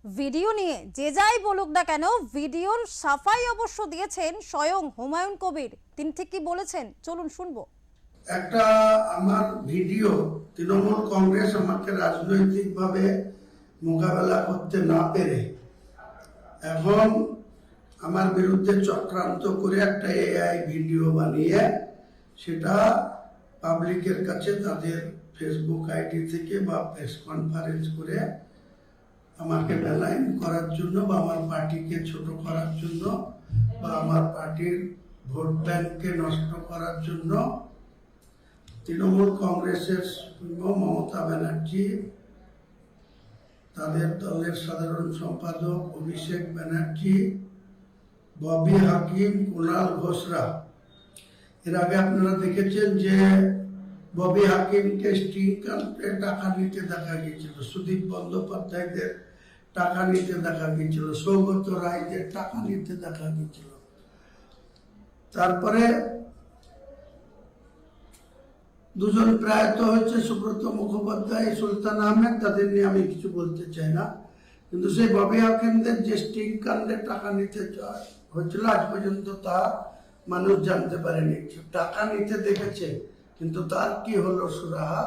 Video নিয়ে যে যাই বলুক না কেন, ভিডিওর সাফাই অবশ্য দিয়েছেন স্বয়ং হুমায়ুন কবির। তিনি ঠিক কি বলেছেন চলুন শুনবো। একটা আমার ভিডিও তৃণমূল কংগ্রেস আমাকে রাজনৈতিকভাবে মোকাবেলা করতে না পেরে এবং আমার বিরুদ্ধে চক্রান্ত করে একটা এআই ভিডিও বানিয়ে সেটা পাবলিকের কাছে তাদের ফেসবুক আইডি থেকে বা প্রেস কনফারেন্স করে আমাকে বেলাইন করার জন্য বা আমার পার্টিকে ছোট করার জন্য বা আমার পার্টির ভোট ব্যাংককে নষ্ট করার জন্য তৃণমূল কংগ্রেসের মমতা ব্যানার্জি, তাদের দলের সাধারণ সম্পাদক অভিষেক ব্যানার্জি, ববি হাকিম, কুণাল ঘোষরা। এর আগে আপনারা দেখেছেন যে ববি হাকিমকে স্টিং কাউন্টে টাকা নিতে দেখা গিয়েছিল, সুদীপ বন্দ্যোপাধ্যায়দের টাকা নিতে দেখা গিয়েছিল, সৌগত রায়দের টাকা নিতে দেখা গিয়েছিল। তারপরে দুজন প্রয়াত হয়েছে, সুব্রত মুখোপাধ্যায়, সুলতান আহমেদ, তাদের নিয়ে আমি কিছু বলতে চাই না। কিন্তু সেই ববি হাকিমদের যে স্টিং কাণ্ডে টাকা নিতে হয়েছিল আজ পর্যন্ত তা মানুষ জানতে পারেনি। টাকা নিতে দেখেছে কিন্তু তার কি হলো সুরাহা